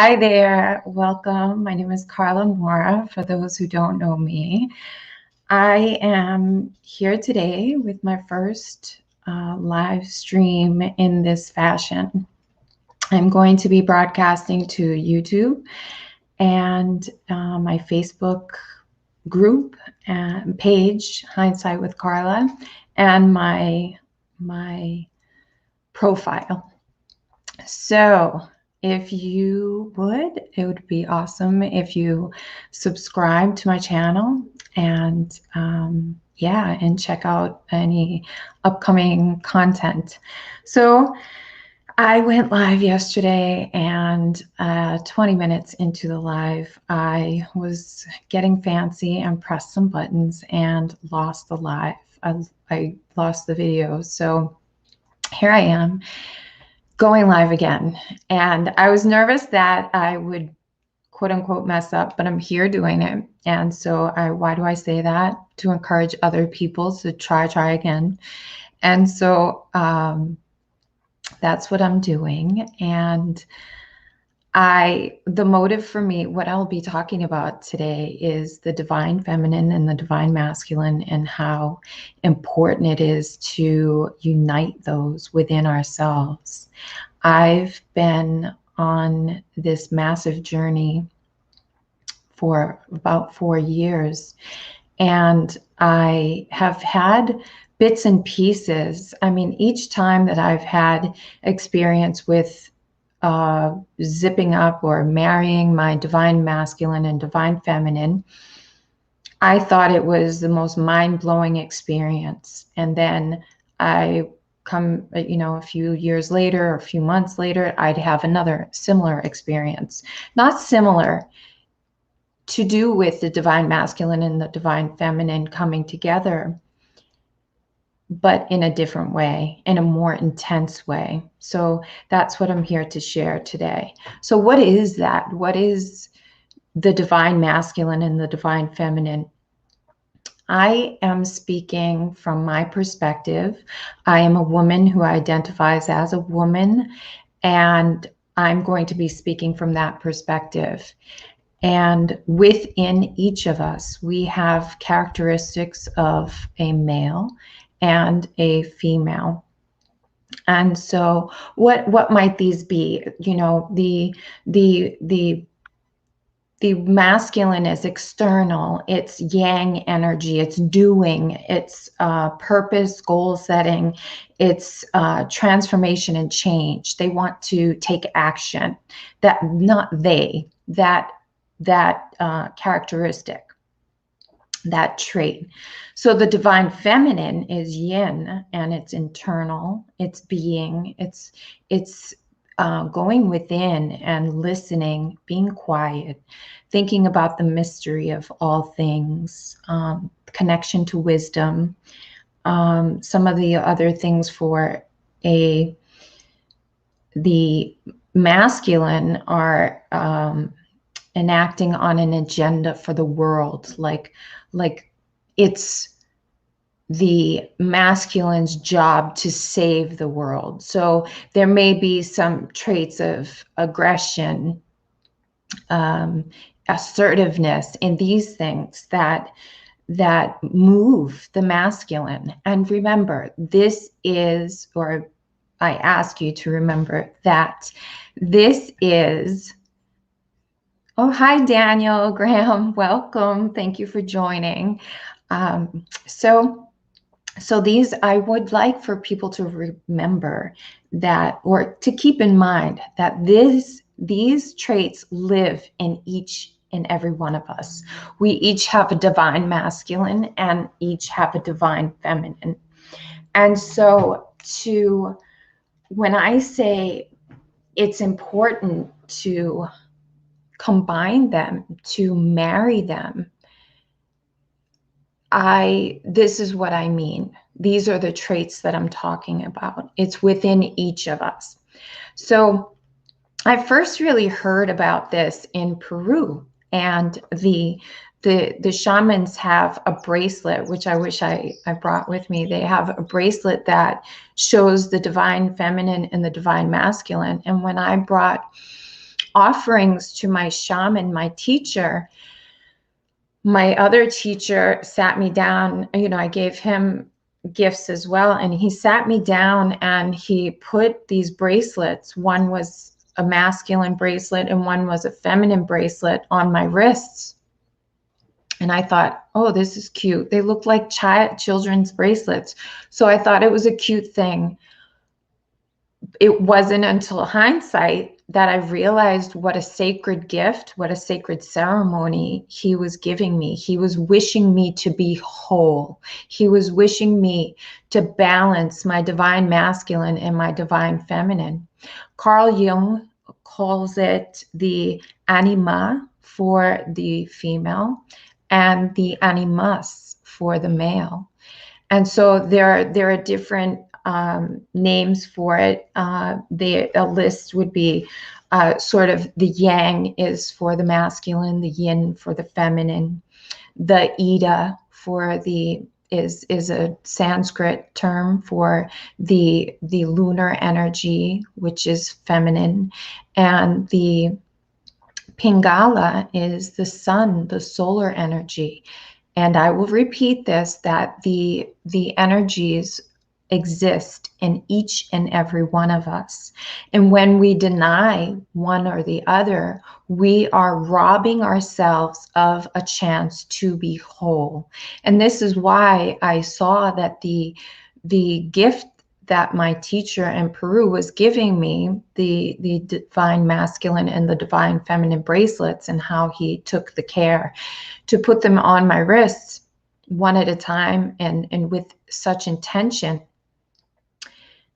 Hi there, welcome. My name is Carla Mora, for those who don't know me. I am here today with my first live stream in this fashion. I'm going to be broadcasting to YouTube and my Facebook group and page, Hindsight with Carla, and my profile. So if you would, it would be awesome if you subscribe to my channel and yeah, and check out any upcoming content. So I went live yesterday, and 20 minutes into the live, I was getting fancy and pressed some buttons and lost the live. I lost the video. So here I am, going live again. And I was nervous that I would quote unquote mess up, but I'm here doing it. And so why do I say that? To encourage other people to try again. And so that's what I'm doing. And the motive for me, what I'll be talking about today, is the divine feminine and the divine masculine, and how important it is to unite those within ourselves. I've been on this massive journey for about 4 years, and I have had bits and pieces. I mean, each time that I've had experience with zipping up or marrying my divine masculine and divine feminine, I thought it was the most mind-blowing experience. And then I come, a few years later or a few months later, I'd have another similar experience. Not similar, to do with the divine masculine and the divine feminine coming together, but in a different way, in a more intense way. So that's what I'm here to share today. So what is that? What is the divine masculine and the divine feminine? I am speaking from my perspective. I am a woman who identifies as a woman, and I'm going to be speaking from that perspective. And within each of us, we have characteristics of a male and a female. And so what might these be? The masculine is external. It's yang energy. It's doing. It's purpose, goal setting. It's transformation and change. They want to take action. That characteristic, that trait. So the divine feminine is yin, and it's internal. It's being. It's going within and listening, being quiet, thinking about the mystery of all things, connection to wisdom. Some of the other things for the masculine are enacting on an agenda for the world, like it's the masculine's job to save the world. So there may be some traits of aggression, assertiveness in these things that move the masculine. And remember, this is, or I ask you to remember that this is, oh, hi, Daniel, Graham, welcome. Thank you for joining. So these, I would like for people to remember that, or to keep in mind that these traits live in each and every one of us. We each have a divine masculine and each have a divine feminine. And so when I say it's important to combine them, to marry them, this is what I mean. These are the traits that I'm talking about. It's within each of us. So I first really heard about this in Peru, and the shamans have a bracelet, which I wish I brought with me. They have a bracelet that shows the divine feminine and the divine masculine. And when I brought offerings to my shaman, my teacher, my other teacher sat me down. I gave him gifts as well, and he sat me down and he put these bracelets. One was a masculine bracelet and one was a feminine bracelet on my wrists. And I thought, oh, this is cute. They look like children's bracelets. So I thought it was a cute thing. It wasn't until hindsight that I realized what a sacred gift, what a sacred ceremony he was giving me. He was wishing me to be whole. He was wishing me to balance my divine masculine and my divine feminine. Carl Jung calls it the anima for the female and the animus for the male. And so there are different names for it. A list would be sort of the yang is for the masculine, the yin for the feminine, the Ida for the is a Sanskrit term for the lunar energy, which is feminine, and the Pingala is the sun, the solar energy. And I will repeat this, that the energies exist in each and every one of us. And when we deny one or the other, we are robbing ourselves of a chance to be whole. And this is why I saw that the gift that my teacher in Peru was giving me, the divine masculine and the divine feminine bracelets, and how he took the care to put them on my wrists one at a time and with such intention.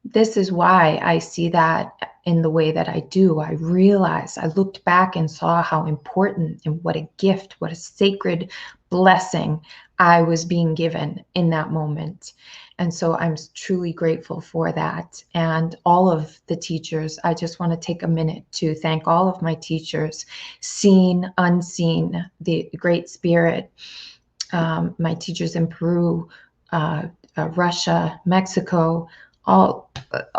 This is why I see that in the way that I do. I realized, I looked back and saw how important and what a gift, what a sacred blessing I was being given in that moment. And so I'm truly grateful for that. And all of the teachers, I just want to take a minute to thank all of my teachers, seen, unseen, the Great Spirit, my teachers in Peru, Russia, Mexico, all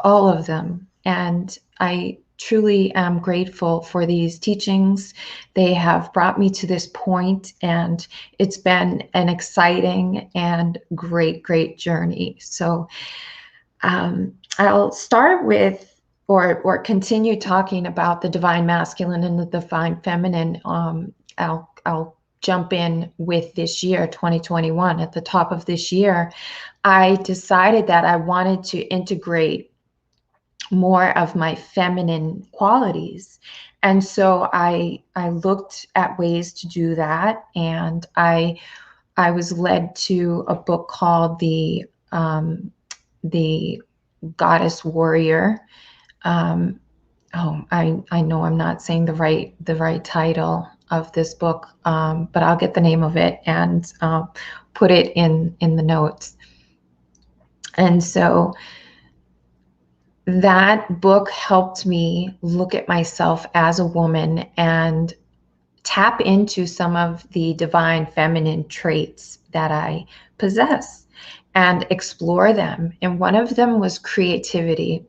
of them. And I truly am grateful for these teachings. They have brought me to this point, and it's been an exciting and great journey. So I'll start with or continue talking about the divine masculine and the divine feminine. I'll jump in with this year, 2021. At the top of this year, I decided that I wanted to integrate more of my feminine qualities. And so I looked at ways to do that. And I was led to a book called the Goddess Warrior. I know I'm not saying the right title of this book, but I'll get the name of it and put it in the notes. And so that book helped me look at myself as a woman and tap into some of the divine feminine traits that I possess and explore them. And one of them was creativity.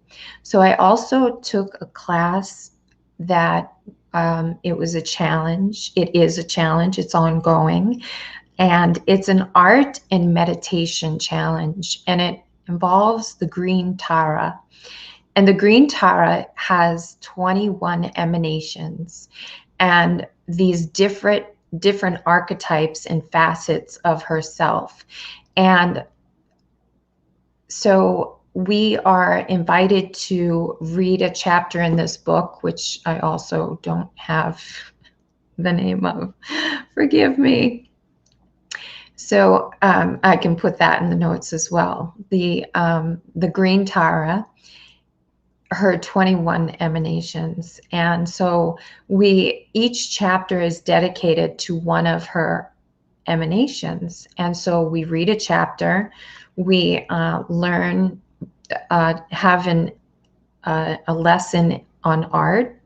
So I also took a class that it was a challenge. It is a challenge. It's ongoing. And it's an art and meditation challenge. And it involves the green Tara. And the green Tara has 21 emanations and these different archetypes and facets of herself. And so we are invited to read a chapter in this book, which I also don't have the name of. Forgive me. So I can put that in the notes as well. The green Tara, her 21 emanations. And so each chapter is dedicated to one of her emanations. And so we read a chapter, we learn, have a lesson on art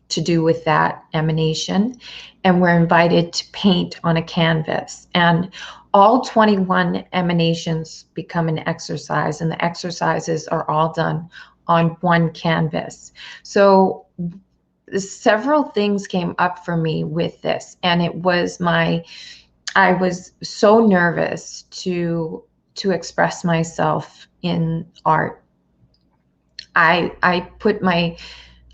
to do with that emanation, and we're invited to paint on a canvas. And all 21 emanations become an exercise, and the exercises are all done on one canvas. So several things came up for me with this, and it was I was so nervous to express myself in art. I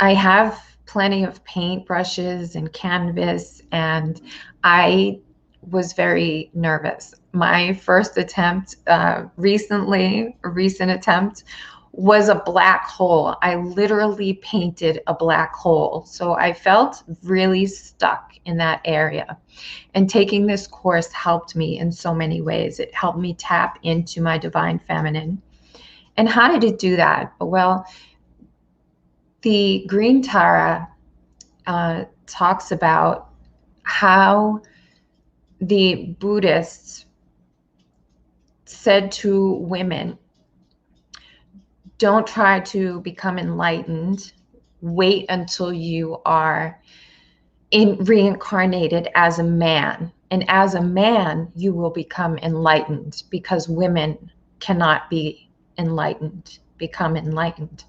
have plenty of paint brushes and canvas, and I was very nervous. My first attempt, a recent attempt, was a black hole. I literally painted a black hole. So I felt really stuck in that area. And taking this course helped me in so many ways. It helped me tap into my divine feminine. And how did it do that? Well, the Green Tara talks about how the Buddhists said to women, don't try to become enlightened. Wait until you are reincarnated as a man. And as a man, you will become enlightened, because women cannot become enlightened.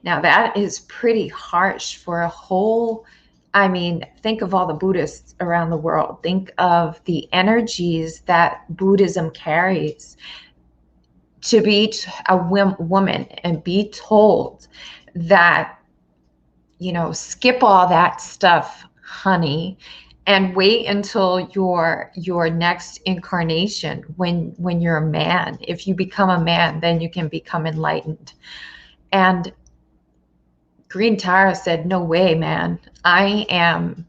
Now, that is pretty harsh for a whole, I mean, think of all the Buddhists around the world. Think of the energies that Buddhism carries. To be a woman and be told that, skip all that stuff, honey, and wait until your next incarnation when you're a man. If you become a man, then you can become enlightened. And Green Tara said, no way, man. I am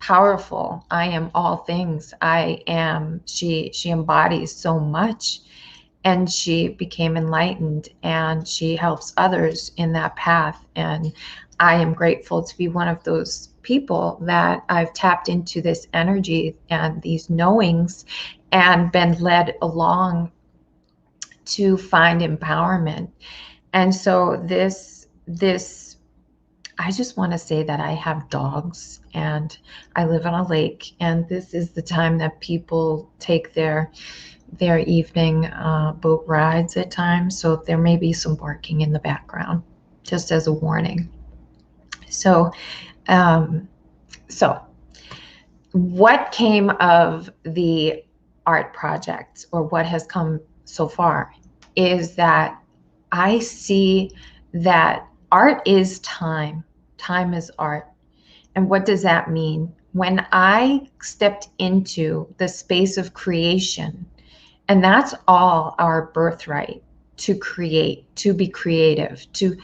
powerful. I am all things. She embodies so much. And she became enlightened, and she helps others in that path. And I am grateful to be one of those people that I've tapped into this energy and these knowings and been led along to find empowerment. And so I just want to say that I have dogs and I live on a lake, and this is the time that people take their evening boat rides at times. So there may be some barking in the background, just as a warning. So, what came of the art project, or what has come so far, is that I see that art is time. Time is art. And what does that mean? When I stepped into the space of creation, and that's all our birthright, to create, to be creative, to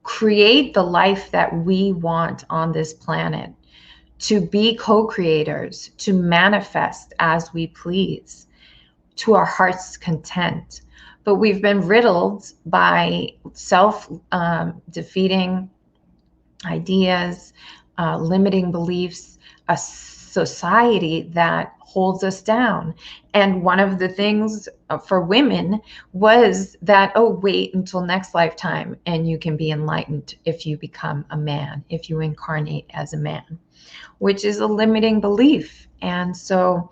create the life that we want on this planet, to be co-creators, to manifest as we please, to our heart's content. But we've been riddled by self-defeating ideas, limiting beliefs, a society that holds us down. And one of the things for women was that, oh, wait until next lifetime and you can be enlightened if you become a man, if you incarnate as a man, which is a limiting belief. And so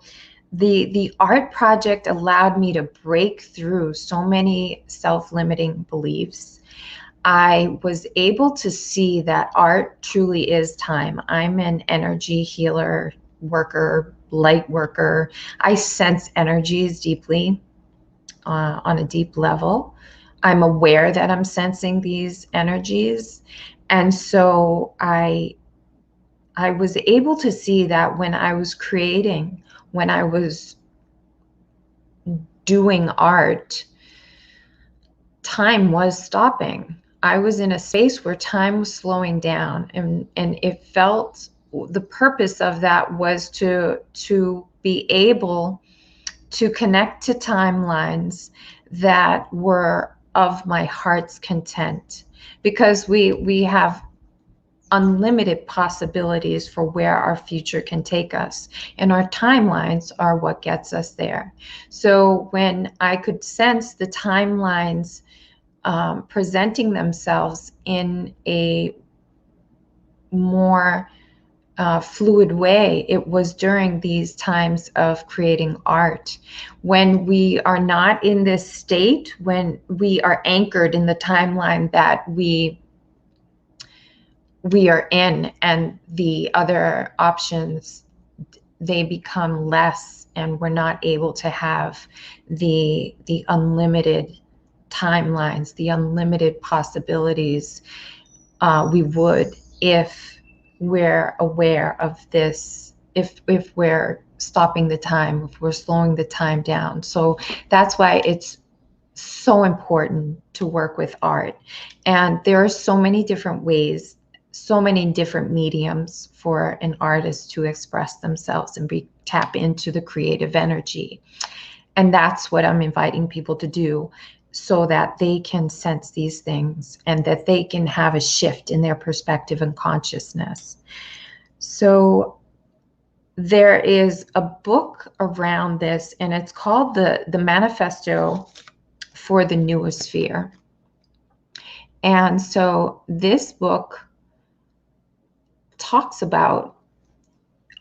the art project allowed me to break through so many self-limiting beliefs. I was able to see that art truly is time. I'm an energy healer, worker, light worker. I sense energies deeply, on a deep level. I'm aware that I'm sensing these energies. And so I was able to see that when I was creating, when I was doing art, time was stopping. I was in a space where time was slowing down, and it felt, the purpose of that was to be able to connect to timelines that were of my heart's content, because we have unlimited possibilities for where our future can take us, and our timelines are what gets us there. So when I could sense the timelines presenting themselves in a more fluid way, it was during these times of creating art. When we are not in this state, when we are anchored in the timeline that we we are in, and the other options, they become less, and we're not able to have the unlimited timelines, the unlimited possibilities we would if we're aware of this, if we're stopping the time, if we're slowing the time down. So that's why it's so important to work with art. And there are so many different ways, so many different mediums for an artist to express themselves and tap into the creative energy. And that's what I'm inviting people to do, so that they can sense these things and that they can have a shift in their perspective and consciousness. So there is a book around this, and it's called the Manifesto for the Noosphere. And so this book talks about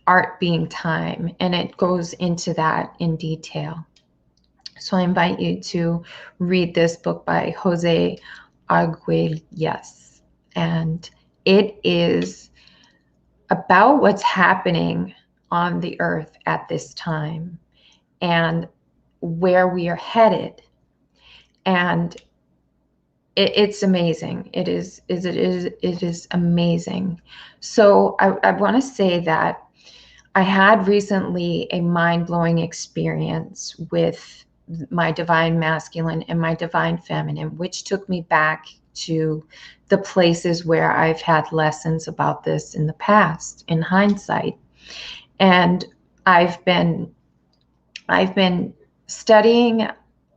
art being time, and it goes into that in detail. So I invite you to read this book by Jose Arguelles. And it is about what's happening on the earth at this time and where we are headed. And it's amazing. It is amazing. So I want to say that I had recently a mind-blowing experience with my divine masculine and my divine feminine, which took me back to the places where I've had lessons about this in the past, in hindsight. And I've been studying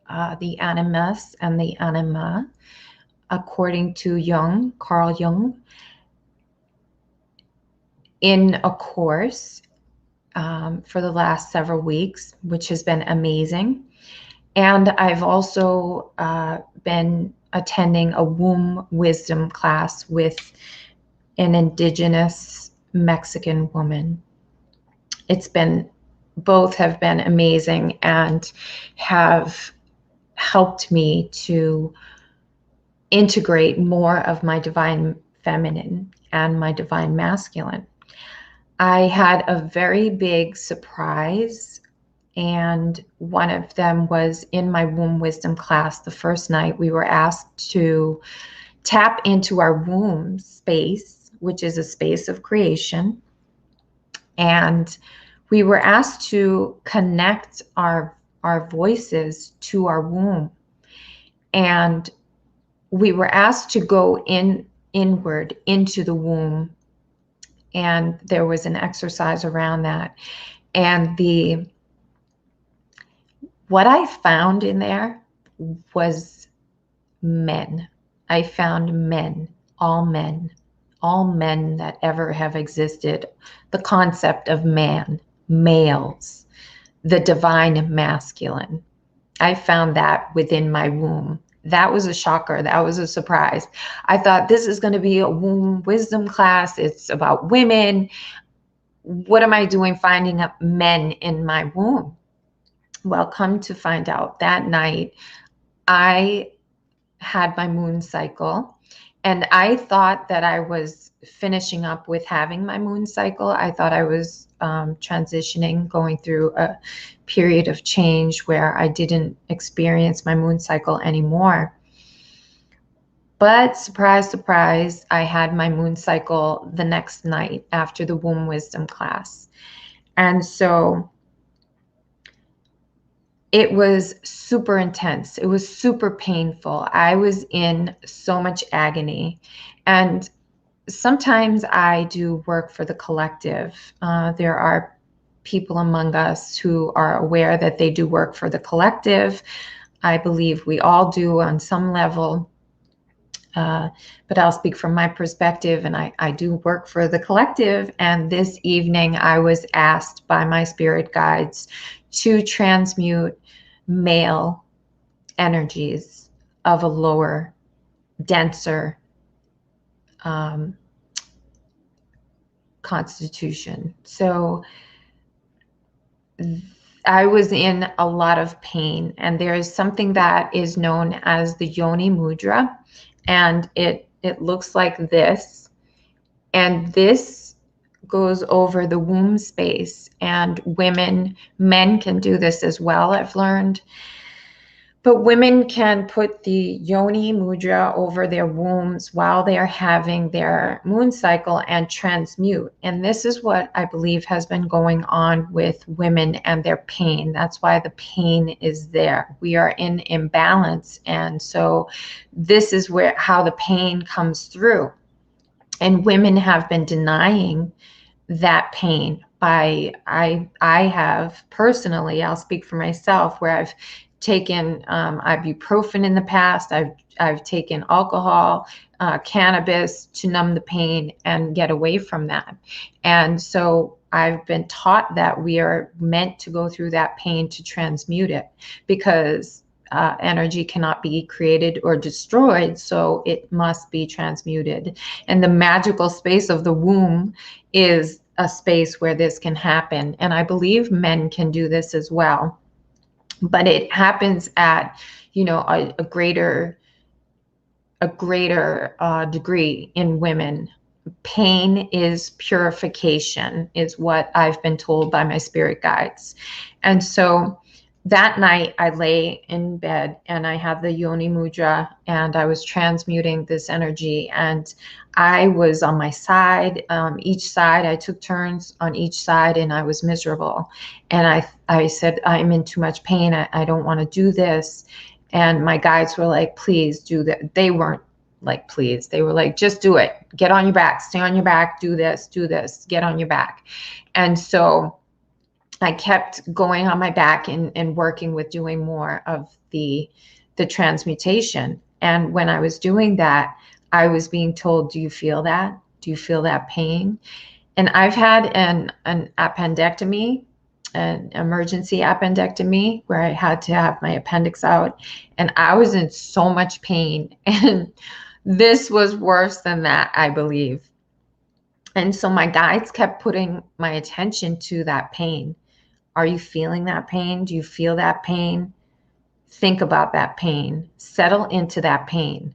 the animus and the anima, according to Jung, Carl Jung, in a course for the last several weeks, which has been amazing. And I've also been attending a womb wisdom class with an indigenous Mexican woman. Both have been amazing and have helped me to integrate more of my divine feminine and my divine masculine. I had a very big surprise, and one of them was in my womb wisdom class. The first night we were asked to tap into our womb space, which is a space of creation. And we were asked to connect our voices to our womb. And we were asked to go inward into the womb. And there was an exercise around that. And what I found in there was men. I found men, all men that ever have existed. The concept of man, males, the divine masculine. I found that within my womb. That was a shocker. That was a surprise. I thought, this is going to be a womb wisdom class. It's about women. What am I doing finding up men in my womb? Well, come to find out, that night I had my moon cycle, and I thought that I was finishing up with having my moon cycle. I thought I was transitioning, going through a period of change where I didn't experience my moon cycle anymore. But surprise, surprise, I had my moon cycle the next night after the womb wisdom class. And so it was super intense. It was super painful. I was in so much agony. And sometimes I do work for the collective. There are people among us who are aware that they do work for the collective. I believe we all do on some level. But I'll speak from my perspective, and I do work for the collective. And this evening I was asked by my spirit guides to transmute male energies of a lower, denser constitution. So I was in a lot of pain, and there is something that is known as the Yoni Mudra, and it looks like this. And this goes over the womb space, and men can do this as well, I've learned. But women can put the yoni mudra over their wombs while they are having their moon cycle and transmute. And this is what I believe has been going on with women and their pain. That's why the pain is there. We are in imbalance. And so this is how the pain comes through. And women have been denying that pain by I have personally, I'll speak for myself, where I've taken ibuprofen in the past. I've taken alcohol, cannabis to numb the pain and get away from that. And so I've been taught that we are meant to go through that pain to transmute it, because energy cannot be created or destroyed, so it must be transmuted. And the magical space of the womb is a space where this can happen. And I believe men can do this as well. But it happens at, a greater degree in women. Pain is purification, is what I've been told by my spirit guides. And so that night I lay in bed and I had the yoni mudra and I was transmuting this energy, and I was on my side, each side. I took turns on each side and I was miserable. And I said, I'm in too much pain. I don't want to do this. And my guides were like, please do that. They weren't like, please. They were like, just do it. Get on your back, stay on your back, do this, get on your back. And so I kept going on my back and working with doing more of the transmutation. And when I was doing that, I was being told, do you feel that? Do you feel that pain? And I've had an appendectomy, an emergency appendectomy, where I had to have my appendix out. And I was in so much pain. And this was worse than that, I believe. And so my guides kept putting my attention to that pain. Are you feeling that pain? Do you feel that pain? Think about that pain. Settle into that pain.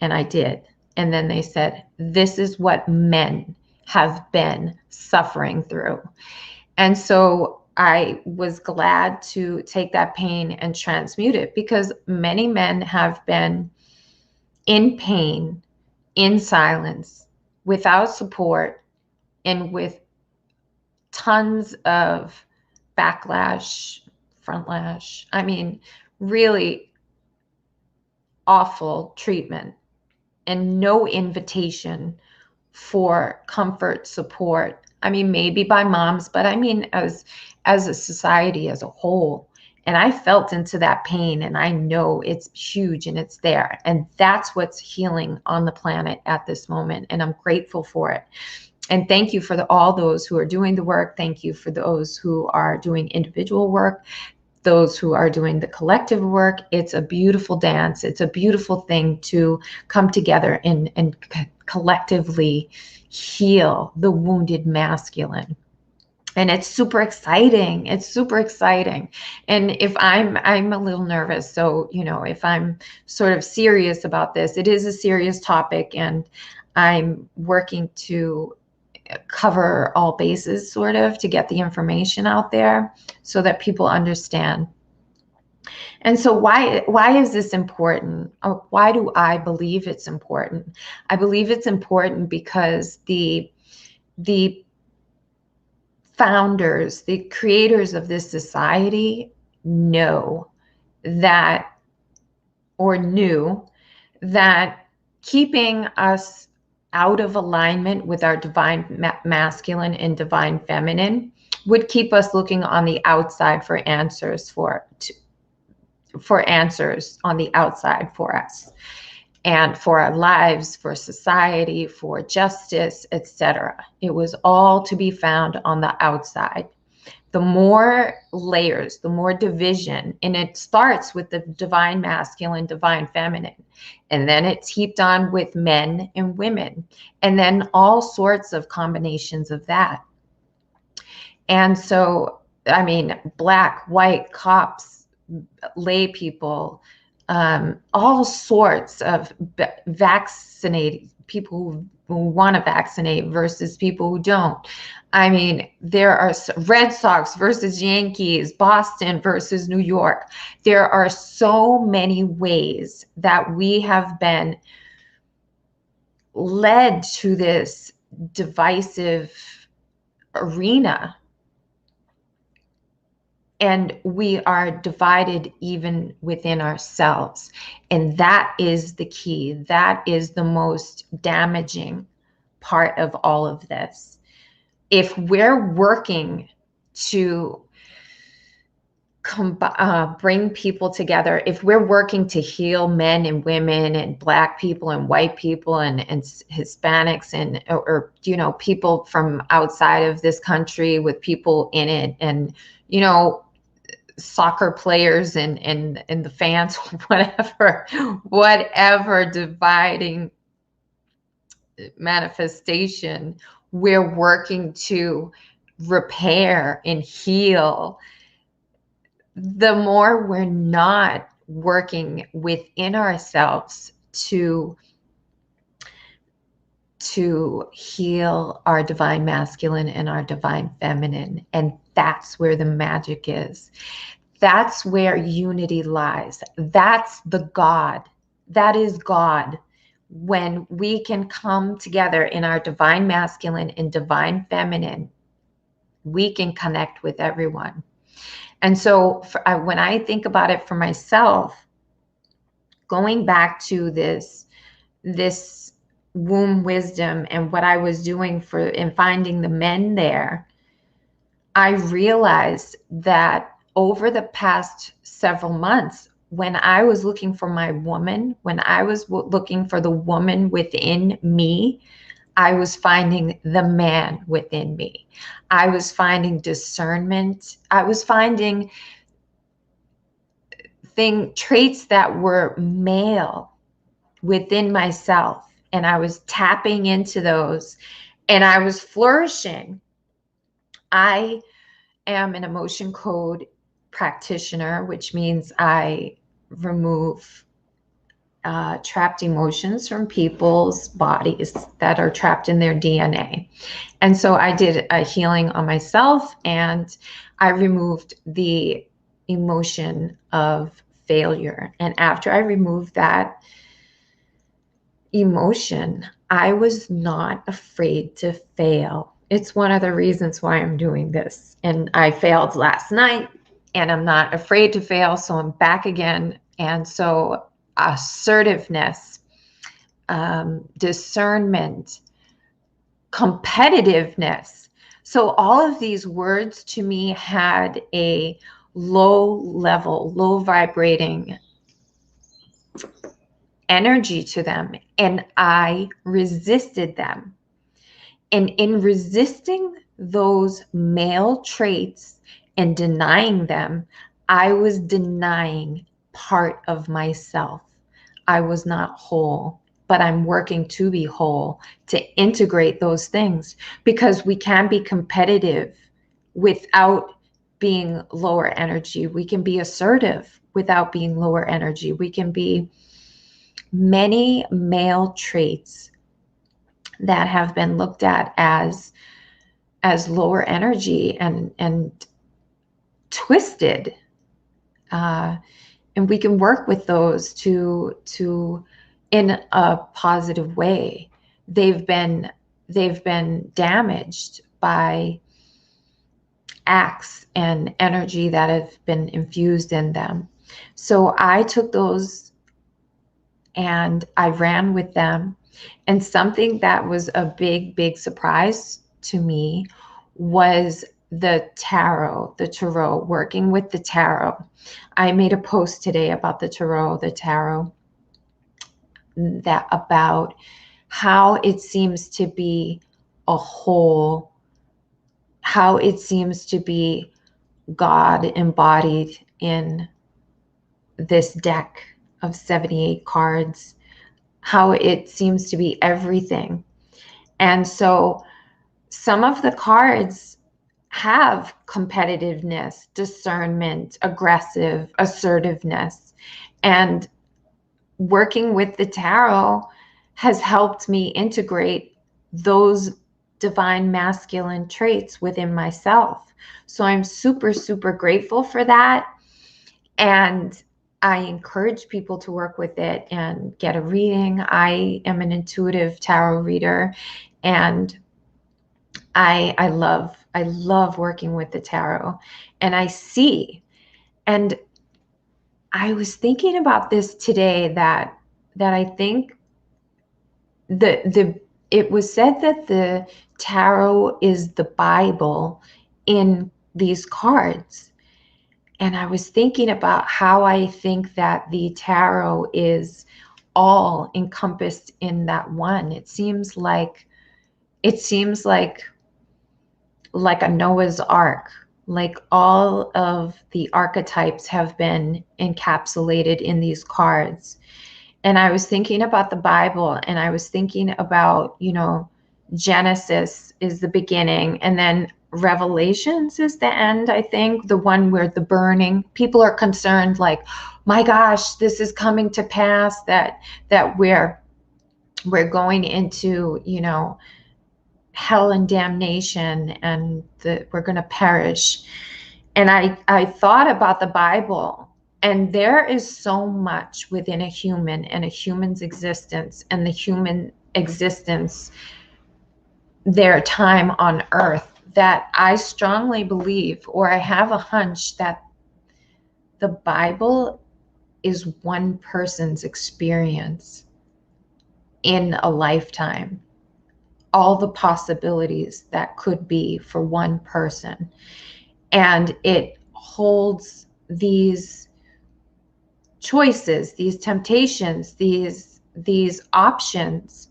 And I did. And then they said, this is what men have been suffering through. And so I was glad to take that pain and transmute it, because many men have been in pain, in silence, without support, and with tons of backlash, frontlash. I mean, really awful treatment, and no invitation for comfort, support. I mean, maybe by moms, but I mean, as a society as a whole. And I felt into that pain, and I know it's huge and it's there. And that's what's healing on the planet at this moment. And I'm grateful for it. And thank you for all those who are doing the work. Thank you for those who are doing individual work, those who are doing the collective work. It's a beautiful dance. It's a beautiful thing to come together and collectively heal the wounded masculine. And it's super exciting. It's super exciting. And if I'm a little nervous, so, if I'm sort of serious about this, it is a serious topic, and I'm working to cover all bases, sort of, to get the information out there so that people understand. And so why is this important? Or why do I believe it's important? I believe it's important because the founders, the creators of this society knew that keeping us out of alignment with our divine masculine and divine feminine would keep us looking on the outside for answers answers on the outside for us, and for our lives, for society, for justice, etc. It was all to be found on the outside. The more layers, the more division, and it starts with the divine masculine, divine feminine, and then it's heaped on with men and women, and then all sorts of combinations of that. And so, I mean, black, white, cops, lay people, all sorts of vaccinated people who want to vaccinate versus people who don't. I mean, there are Red Sox versus Yankees, Boston versus New York. There are so many ways that we have been led to this divisive arena, and we are divided even within ourselves. And that is the key. That is the most damaging part of all of this. If we're working to bring people together, if we're working to heal men and women and Black people and white people and Hispanics and or you know, people from outside of this country with people in it, and you know, soccer players and the fans, whatever dividing manifestation, we're working to repair and heal. The more we're not working within ourselves to heal our divine masculine and our divine feminine, and that's where the magic is. That's where unity lies. That's the God. That is God. When we can come together in our divine masculine and divine feminine, we can connect with everyone. And so when I think about it for myself, going back to this womb wisdom and what I was doing in finding the men there, I realized that over the past several months, when I was looking for my woman, when I was looking for the woman within me, I was finding the man within me. I was finding discernment. I was finding traits that were male within myself. And I was tapping into those and I was flourishing. I am an emotion code practitioner, which means I remove trapped emotions from people's bodies that are trapped in their DNA. And so I did a healing on myself, and I removed the emotion of failure. And after I removed that emotion, I was not afraid to fail. It's one of the reasons why I'm doing this. And I failed last night, and I'm not afraid to fail. So I'm back again. And so assertiveness, discernment, competitiveness. So all of these words to me had a low level, low vibrating energy to them, and I resisted them. And in resisting those male traits and denying them, I was denying part of myself. I was not whole, but I'm working to be whole, to integrate those things, because we can be competitive without being lower energy. We can be assertive without being lower energy. We can be many male traits that have been looked at as lower energy and twisted, and we can work with those to in a positive way. They've been damaged by acts and energy that have been infused in them. So I took those and I ran with them. And something that was a big surprise to me was the tarot, working with the tarot. I made a post today about the tarot, that about how it seems to be a whole, how it seems to be God embodied in this deck of 78 cards, how it seems to be everything. And so some of the cards have competitiveness, discernment, aggressive, assertiveness. And working with the tarot has helped me integrate those divine masculine traits within myself. So I'm super, super grateful for that. And I encourage people to work with it and get a reading. I am an intuitive tarot reader, and I love working with the tarot. And I see, and I was thinking about this today, that I think it was said that the tarot is the Bible in these cards. And I was thinking about how I think that the tarot is all encompassed in that one. It seems like a Noah's Ark. Like all of the archetypes have been encapsulated in these cards. And I was thinking about the Bible, and I was thinking about, Genesis is the beginning, and then Revelations is the end, I think, the one where the burning, people are concerned, like, my gosh, this is coming to pass, that we're going into, hell and damnation, and that we're going to perish. And I thought about the Bible, and there is so much within a human and a human's existence, and the human existence, their time on earth, that I strongly believe, or I have a hunch, that the Bible is one person's experience in a lifetime. All the possibilities that could be for one person. And it holds these choices, these temptations, these options,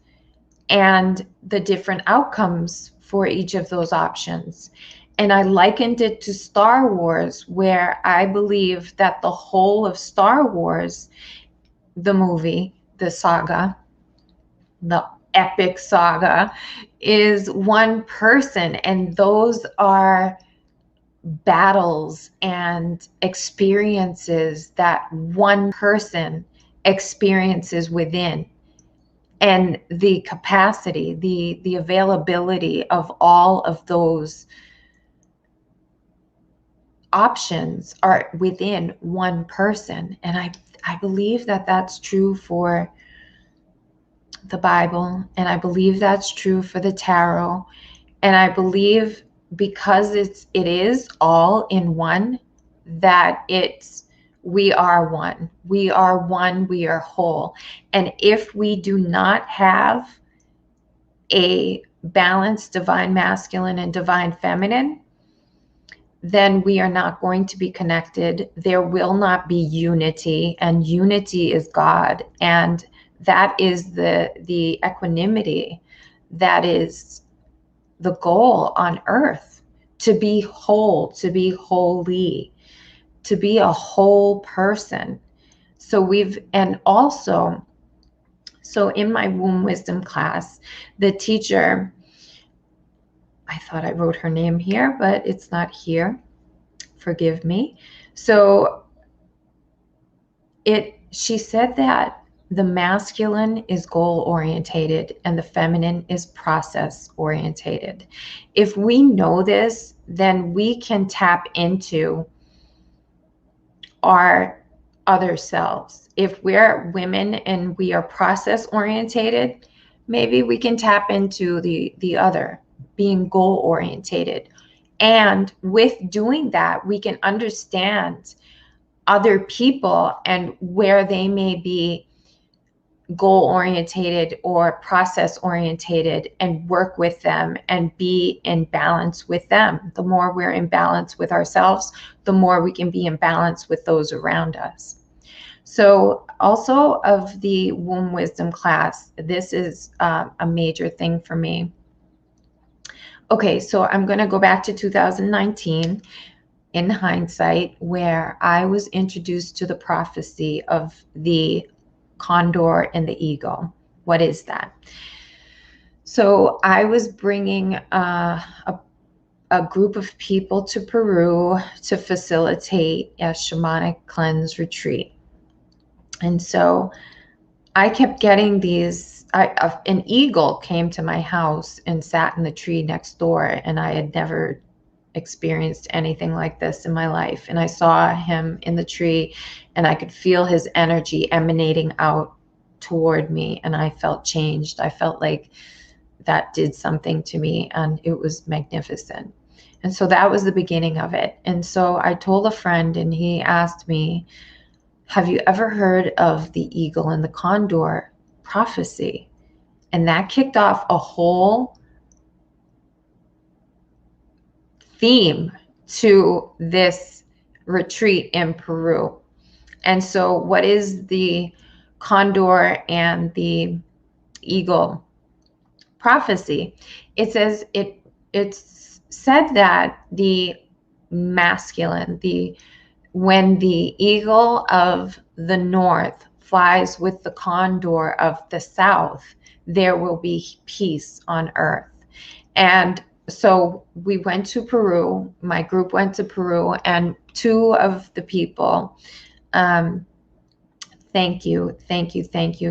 and the different outcomes for each of those options. And I likened it to Star Wars, where I believe that the whole of Star Wars, the movie, the saga, the epic saga, is one person, and those are battles and experiences that one person experiences within. And the capacity, the availability of all of those options are within one person. And I believe that that's true for the Bible, and I believe that's true for the tarot. And I believe, because it is all in one, that we are one. We are one, we are whole. And if we do not have a balanced divine masculine and divine feminine, then we are not going to be connected. There will not be unity, and unity is God. And that is the equanimity that is the goal on earth, to be whole, to be holy, to be a whole person. So in my womb wisdom class, the teacher, I thought I wrote her name here, but it's not here. Forgive me. So she said that the masculine is goal orientated and the feminine is process orientated. If we know this, then we can tap into our other selves. If we're women and we are process orientated, maybe we can tap into the other, being goal orientated. And with doing that, we can understand other people and where they may be goal orientated or process orientated, and work with them and be in balance with them. The more we're in balance with ourselves, the more we can be in balance with those around us. So also, of the womb wisdom class, this is a major thing for me. Okay, so I'm going to go back to 2019 in hindsight, where I was introduced to the prophecy of the condor and the eagle. What is that? So I was bringing a group of people to Peru to facilitate a shamanic cleanse retreat. And so I kept getting these an eagle came to my house and sat in the tree next door, and I had never experienced anything like this in my life. And I saw him in the tree, and I could feel his energy emanating out toward me, and I felt changed. I felt like that did something to me, and it was magnificent. And so that was the beginning of it. And so I told a friend, and he asked me, have you ever heard of the eagle and the condor prophecy? And that kicked off a whole theme to this retreat in Peru. And so what is the condor and the eagle prophecy? It says it's said that the masculine, when the eagle of the north flies with the condor of the south, there will be peace on earth. And so we went to Peru, my group went to Peru, and two of the people, thank you,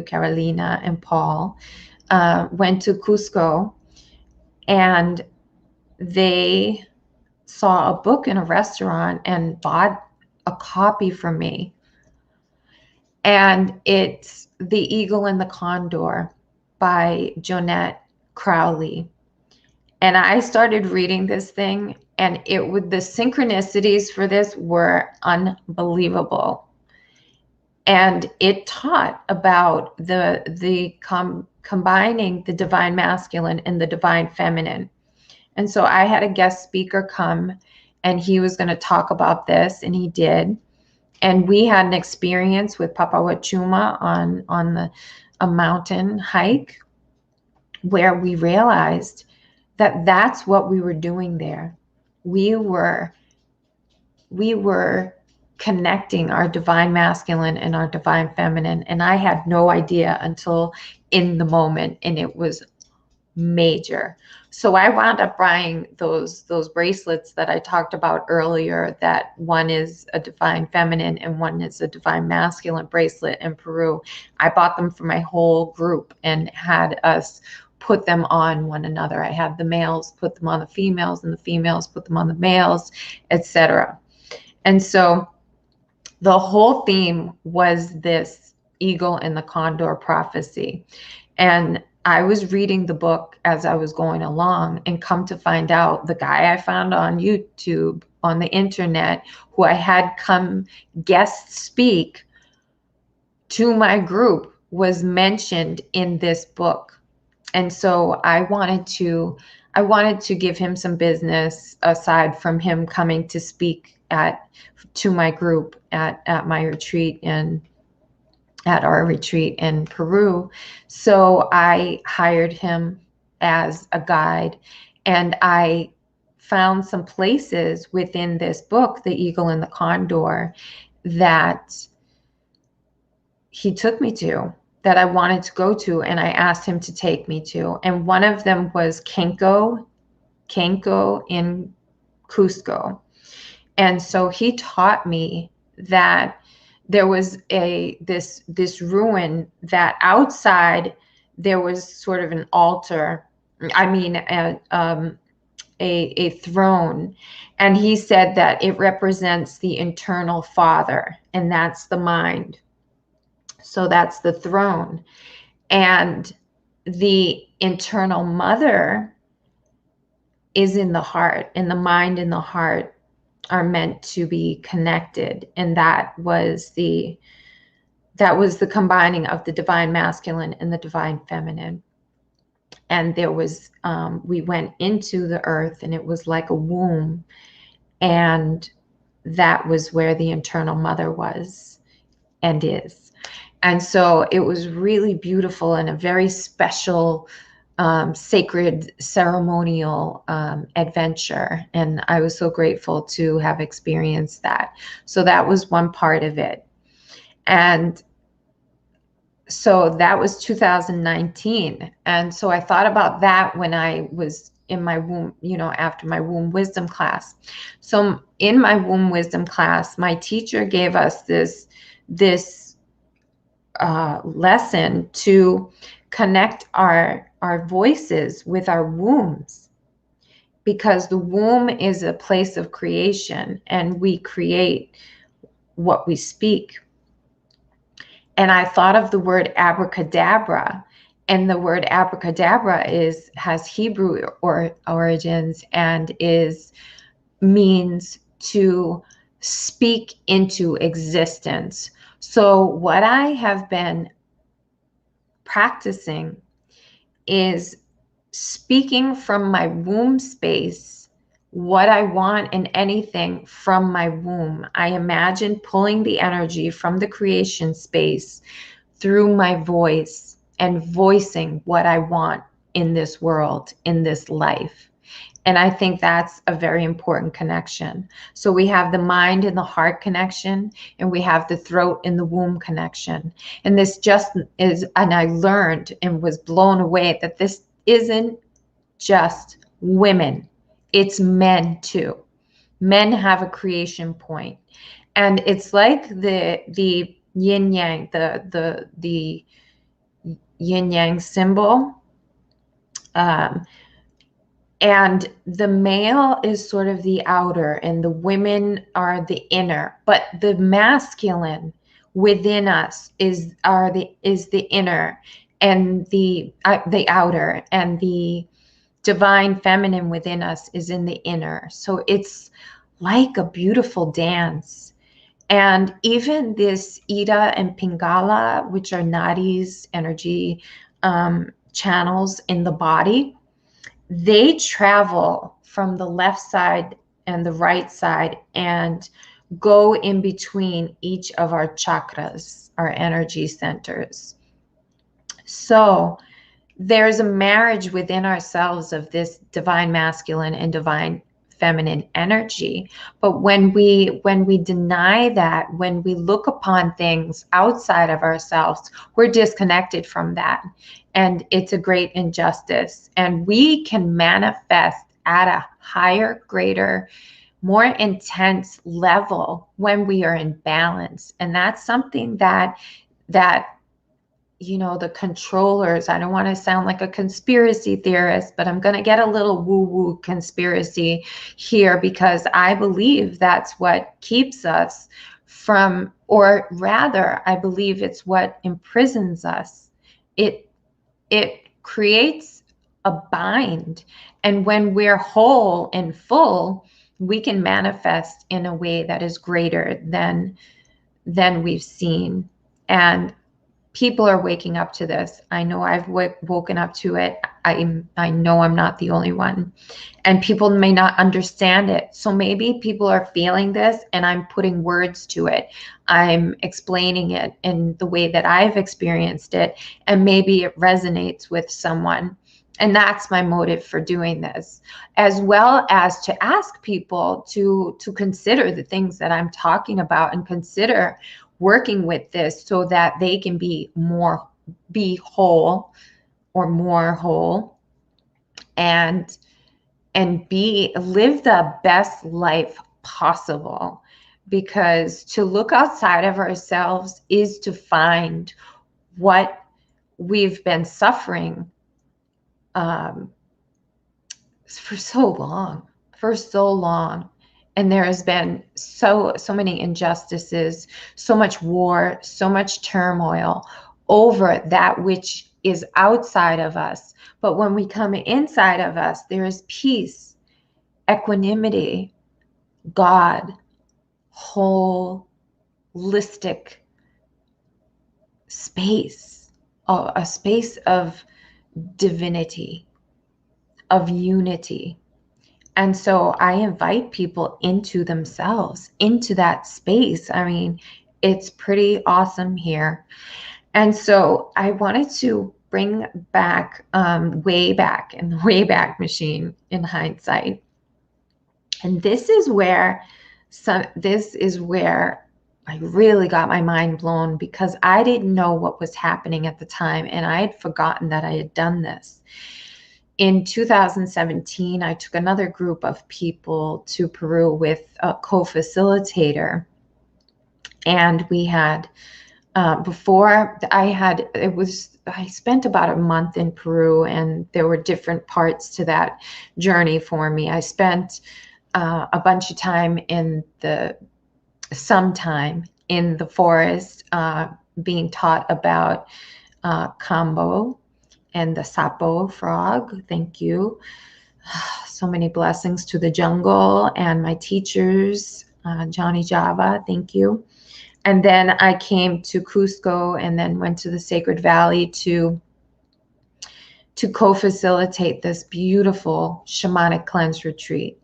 Carolina and Paul, went to Cusco, and they saw a book in a restaurant and bought a copy from me. And it's The Eagle and the Condor by Jonette Crowley. And I started reading this thing, and the synchronicities for this were unbelievable. And it taught about combining the divine masculine and the divine feminine. And so I had a guest speaker come, and he was going to talk about this, and he did. And we had an experience with Papa Wachuma on a mountain hike, where we realized that that's what we were doing there. We were connecting our divine masculine and our divine feminine. And I had no idea until in the moment, and it was major. So I wound up buying those bracelets that I talked about earlier, that one is a divine feminine and one is a divine masculine bracelet in Peru. I bought them for my whole group and had us put them on one another. I had the males put them on the females, and the females put them on the males, etc. And so the whole theme was this eagle and the condor prophecy. And I was reading the book as I was going along, and come to find out, the guy I found on YouTube, on the internet, who I had come guest speak to my group, was mentioned in this book. And so I wanted to give him some business aside from him coming to speak to my group at my retreat at our retreat in Peru. So I hired him as a guide, and I found some places within this book, The Eagle and the Condor, that he took me to, that I wanted to go to, and I asked him to take me to. And one of them was Kenko in Cusco. And so he taught me that there was this ruin, that outside there was sort of an altar, a throne. And he said that it represents the internal father, and that's the mind. So that's the throne. And the internal mother is in the heart, and the mind and the heart are meant to be connected. And that was the combining of the divine masculine and the divine feminine. And there was, we went into the earth, and it was like a womb. And that was where the internal mother was and is. And so it was really beautiful, and a very special, sacred ceremonial adventure. And I was so grateful to have experienced that. So that was one part of it. And so that was 2019. And so I thought about that when I was in my womb, after my womb wisdom class. So in my womb wisdom class, my teacher gave us this lesson to connect our voices with our wombs, because the womb is a place of creation and we create what we speak. And I thought of the word abracadabra, and the word abracadabra has Hebrew origins and means to speak into existence. So what I have been practicing is speaking from my womb space what I want in anything from my womb. I imagine pulling the energy from the creation space through my voice and voicing what I want in this world, in this life. And I think that's a very important connection. So we have the mind and the heart connection, and we have the throat and the womb connection. And this just is, and I learned and was blown away that this isn't just women, it's men too. Men have a creation point. And it's like the yin yang, the yin yang symbol. And the male is sort of the outer and the women are the inner, but the masculine within us is the inner, and the outer, and the divine feminine within us is in the inner. So it's like a beautiful dance. And even this Ida and Pingala, which are nadis, energy channels in the body, they travel from the left side and the right side and go in between each of our chakras, our energy centers. So there's a marriage within ourselves of this divine masculine and divine feminine energy. But when we deny that, when we look upon things outside of ourselves, we're disconnected from that. And it's a great injustice. And we can manifest at a higher, greater, more intense level when we are in balance. And that's something that the controllers, I don't want to sound like a conspiracy theorist, but I'm going to get a little woo-woo conspiracy here, because I believe that's what keeps us from, or rather, I believe it's what imprisons us. It creates a bind. And when we're whole and full, we can manifest in a way that is greater than we've seen. And people are waking up to this. I know I've woken up to it. I know I'm not the only one. And people may not understand it. So maybe people are feeling this and I'm putting words to it. I'm explaining it in the way that I've experienced it. And maybe it resonates with someone. And that's my motive for doing this, as well as to ask people to consider the things that I'm talking about and consider working with this so that they can be whole or more whole and live the best life possible. Because to look outside of ourselves is to find what we've been suffering for so long. And there has been so many injustices, so much war, so much turmoil over that which is outside of us. But when we come inside of us, there is peace, equanimity, God, holistic space, a space of divinity, of unity. And so I invite people into themselves, into that space. I mean, it's pretty awesome here. And so I wanted to bring back way back in the Wayback Machine in hindsight. And this is where I really got my mind blown, because I didn't know what was happening at the time, and I had forgotten that I had done this. In 2017, I took another group of people to Peru with a co-facilitator, and we had before I spent about a month in Peru, and there were different parts to that journey for me. I spent a bunch of some time in the forest, being taught about Kambo and the Sapo frog. Thank you. So many blessings to the jungle and my teachers, Johnny Java. Thank you. And then I came to Cusco and then went to the Sacred Valley to co-facilitate this beautiful shamanic cleanse retreat.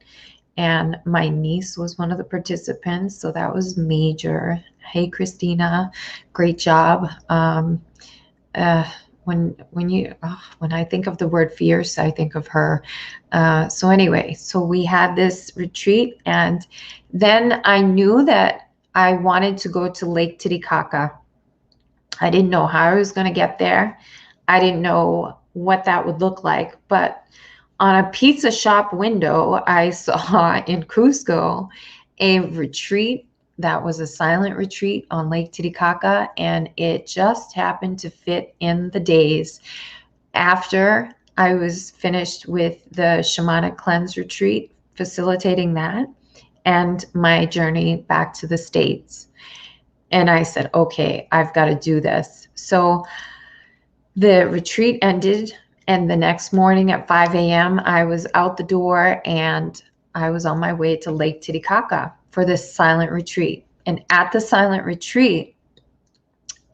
And my niece was one of the participants, so that was major. Hey, Christina, great job. When I think of the word fierce, I think of her. So anyway, so we had this retreat, and then I knew that I wanted to go to Lake Titicaca. I didn't know how I was going to get there. I didn't know what that would look like, but on a pizza shop window, I saw in Cusco a retreat that was a silent retreat on Lake Titicaca, and it just happened to fit in the days after I was finished with the shamanic cleanse retreat, facilitating that, and my journey back to the States. And I said, okay, I've got to do this. So the retreat ended, and the next morning at 5 a.m., I was out the door and I was on my way to Lake Titicaca for this silent retreat. And at the silent retreat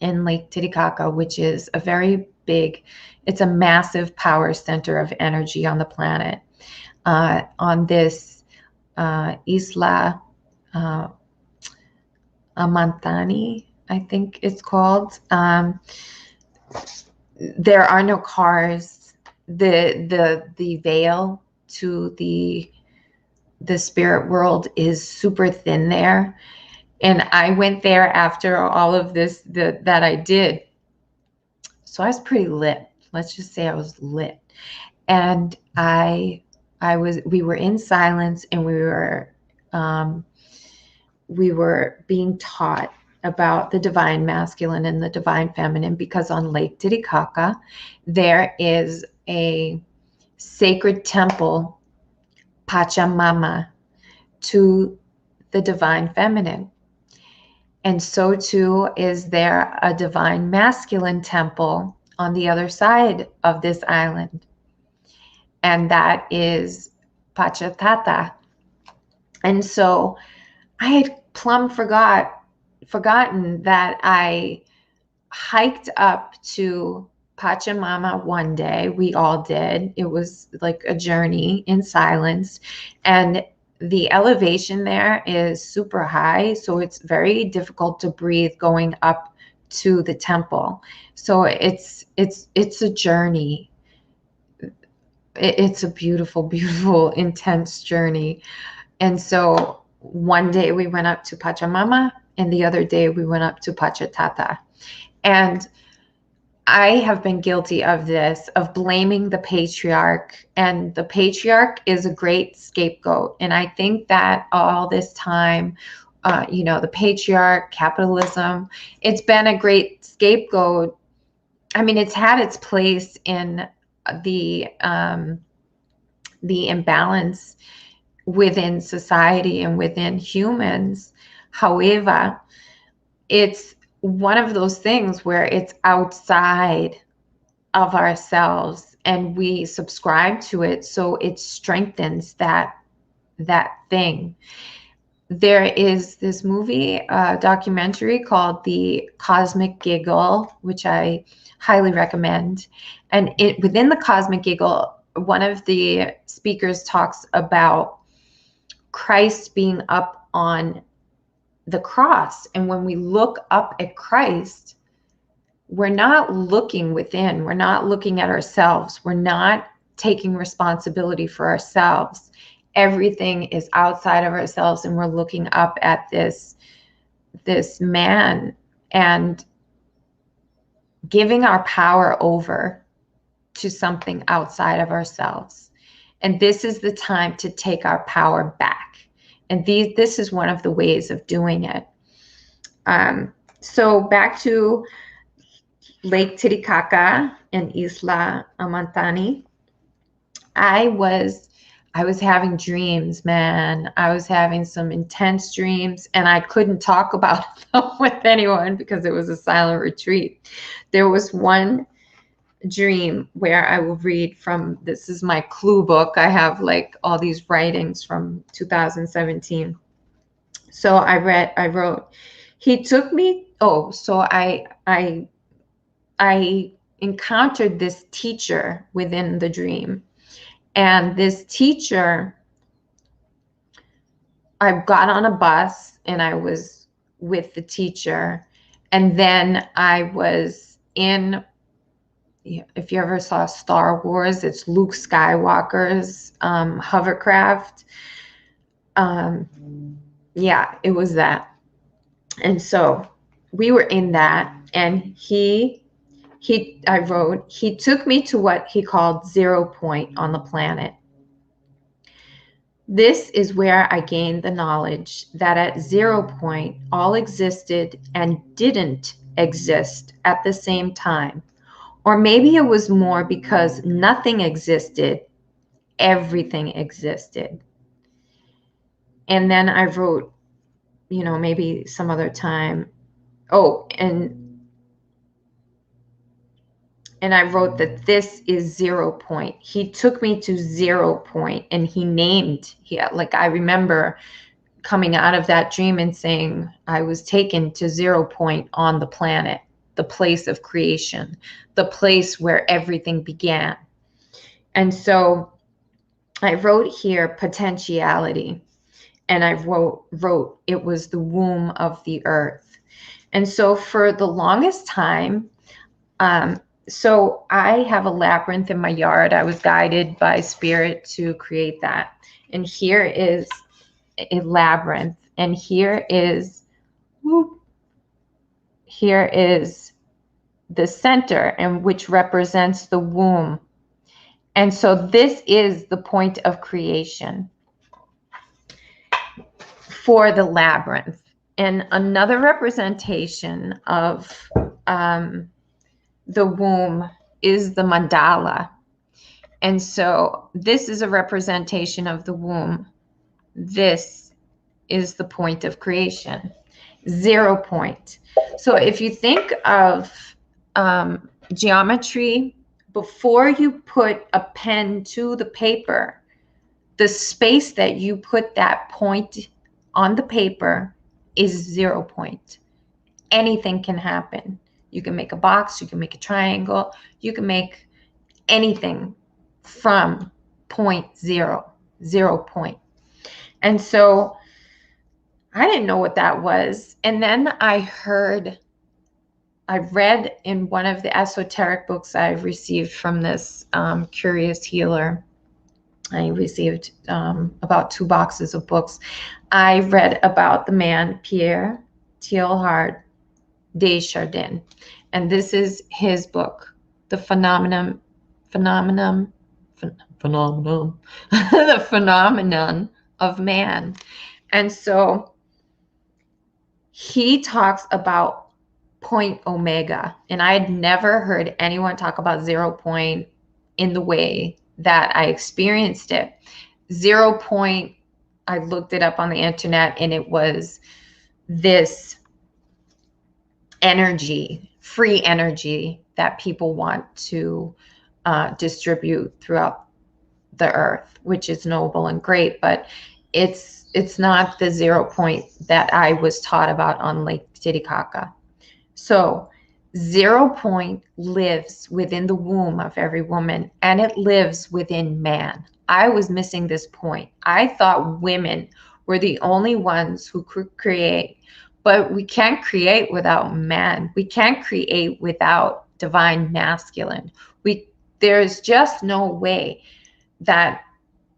in Lake Titicaca, which is a very big, it's a massive power center of energy on the planet, on this Isla Amantani, I think it's called. There are no cars. The veil to the spirit world is super thin there. And I went there after all of this that I did. So I was pretty lit. Let's just say I was lit. And we were in silence, and we were being taught about the divine masculine and the divine feminine, because on Lake Titicaca, there is a sacred temple, Pachamama, to the divine feminine. And so too is there a divine masculine temple on the other side of this island. And that is Pachatata. And so I had plumb forgotten that I hiked up to Pachamama one day. We all did. It was like a journey in silence. And the elevation there is super high, so it's very difficult to breathe going up to the temple. So it's a journey. It's a beautiful, beautiful, intense journey. And so one day we went up to Pachamama, and the other day we went up to Pachatata. And I have been guilty of this, of blaming the patriarch, and the patriarch is a great scapegoat. And I think that all this time, the patriarch, capitalism, it's been a great scapegoat. I mean, it's had its place in the imbalance within society and within humans. However, it's one of those things where it's outside of ourselves and we subscribe to it, so it strengthens that thing. There is this movie, documentary called The Cosmic Giggle, which I highly recommend. And within The Cosmic Giggle, one of the speakers talks about Christ being up on the cross. And when we look up at Christ, we're not looking within. We're not looking at ourselves. We're not taking responsibility for ourselves. Everything is outside of ourselves, and we're looking up at this man and giving our power over to something outside of ourselves. And this is the time to take our power back. And this is one of the ways of doing it. So back to Lake Titicaca and Isla Amantani. I was having dreams, man. I was having some intense dreams, and I couldn't talk about them with anyone because it was a silent retreat. There was one dream where I will read from, this is my clue book. I have like all these writings from 2017. So I wrote, he took me, so I encountered this teacher within the dream. And this teacher, I got on a bus and I was with the teacher. And then I was in, if you ever saw Star Wars, it's Luke Skywalker's hovercraft. Yeah, it was that. And so we were in that, and I wrote, he took me to what he called 0 point on the planet. This is where I gained the knowledge that at 0 point, all existed and didn't exist at the same time. Or maybe it was more because nothing existed, everything existed. And then I wrote, maybe some other time. Oh, and I wrote that this is 0 point. He took me to 0 point, and he named, like I remember coming out of that dream and saying I was taken to 0 point on the planet, the place of creation, the place where everything began. And so I wrote here potentiality, and I wrote it was the womb of the earth. And so for the longest time, so I have a labyrinth in my yard. I was guided by spirit to create that. And here is a labyrinth. And here is the center, and which represents the womb. And so this is the point of creation for the labyrinth. And another representation of the womb is the mandala. And so this is a representation of the womb. This is the point of creation, 0 point. So if you think of geometry, before you put a pen to the paper, the space that you put that point on the paper is 0 point. Anything can happen. You can make a box, you can make a triangle, you can make anything from 0 point. And so I didn't know what that was. And then I read in one of the esoteric books I've received from this curious healer. I received about 2 boxes of books. I read about the man Pierre Teilhard de Chardin, and this is his book, The Phenomenon, the Phenomenon of Man. And so he talks about point omega, and I had never heard anyone talk about 0 point in the way that I experienced it. 0 point, I looked it up on the internet, and it was this energy, free energy that people want to distribute throughout the earth, which is noble and great, but it's not the 0 point that I was taught about on Lake Titicaca. So 0 point lives within the womb of every woman, and it lives within man. I was missing this point. I thought women were the only ones who could create, but we can't create without man. We can't create without divine masculine. There's just no way that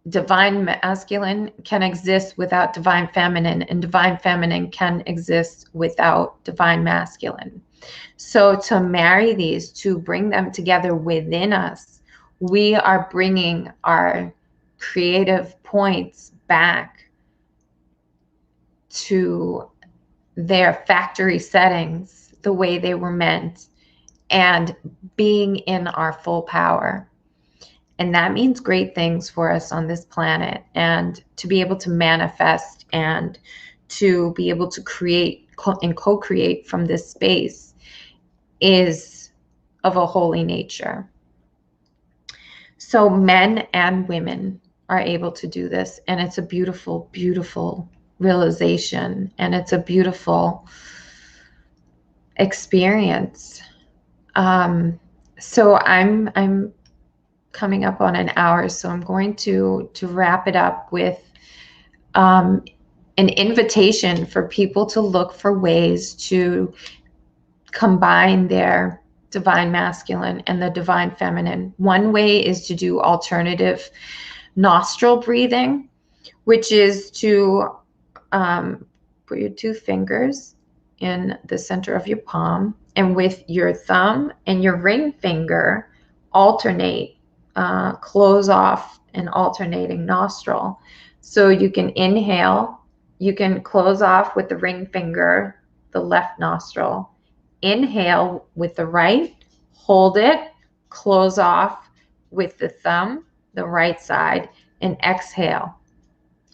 divine masculine can exist without divine feminine, and divine feminine can exist without divine masculine. So to marry these, to bring them together within us, we are bringing our creative points back to their factory settings the way they were meant, and being in our full power. And that means great things for us on this planet, and to be able to manifest and to be able to create and co-create from this space is of a holy nature. So men and women are able to do this, and it's a beautiful, beautiful realization, and it's a beautiful experience. So I'm coming up on an hour, so I'm going to wrap it up with an invitation for people to look for ways to combine their divine masculine and the divine feminine. One way is to do alternative nostril breathing, which is to put your 2 fingers in the center of your palm, and with your thumb and your ring finger alternate, close off an alternating nostril. So you can inhale, you can close off with the ring finger, the left nostril, inhale with the right, hold it, close off with the thumb, the right side, and exhale.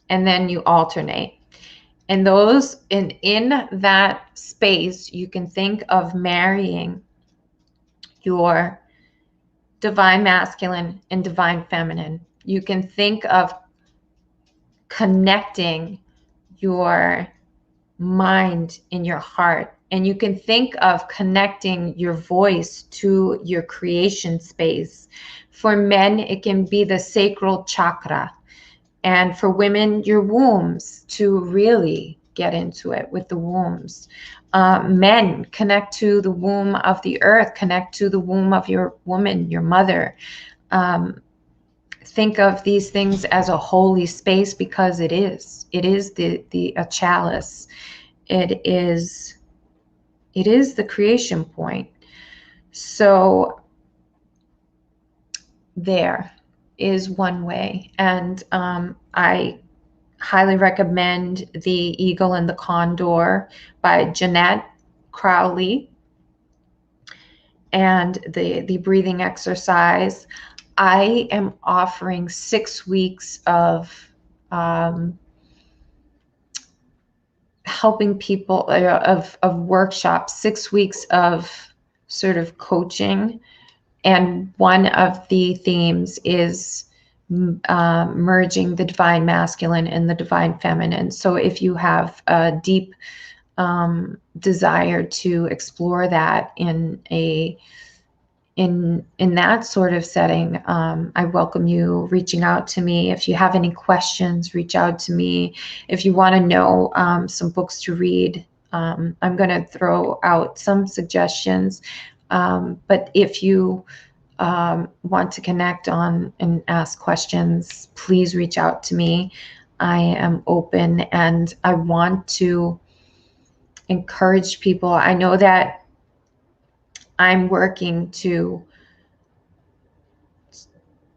And then you alternate. And those in that space, you can think of marrying your divine masculine and divine feminine. You can think of connecting your mind in your heart, and you can think of connecting your voice to your creation space. For men, it can be the sacral chakra, and for women, your wombs, to really get into it with the wombs. Men, connect to the womb of the earth, connect to the womb of your woman, your mother. Think of these things as a holy space, because it is. It is a chalice. It is the creation point. So there is one way. And I highly recommend The Eagle and the Condor by Jeanette Crowley, and the breathing exercise. I am offering 6 weeks of helping people, of workshops, 6 weeks of sort of coaching. And one of the themes is merging the divine masculine and the divine feminine. So if you have a deep desire to explore that in that sort of setting, I welcome you reaching out to me. If you have any questions, reach out to me. If you want to know some books to read, I'm going to throw out some suggestions. But if you want to connect on and ask questions, please reach out to me. I am open, and I want to encourage people. I know that I'm working to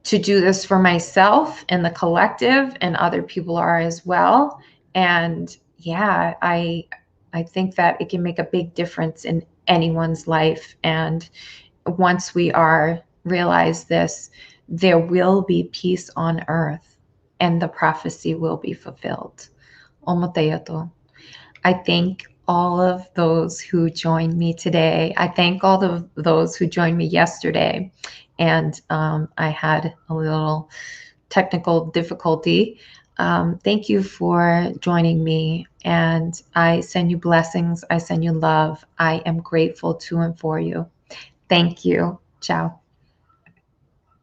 do this for myself and the collective, and other people are as well. And yeah, I think that it can make a big difference in anyone's life. And once we realize this, there will be peace on earth, and the prophecy will be fulfilled. Ometeotl. I thank all of those who joined me today. I thank all of those who joined me yesterday. And I had a little technical difficulty. Thank you for joining me. And I send you blessings. I send you love. I am grateful to and for you. Thank you. Ciao.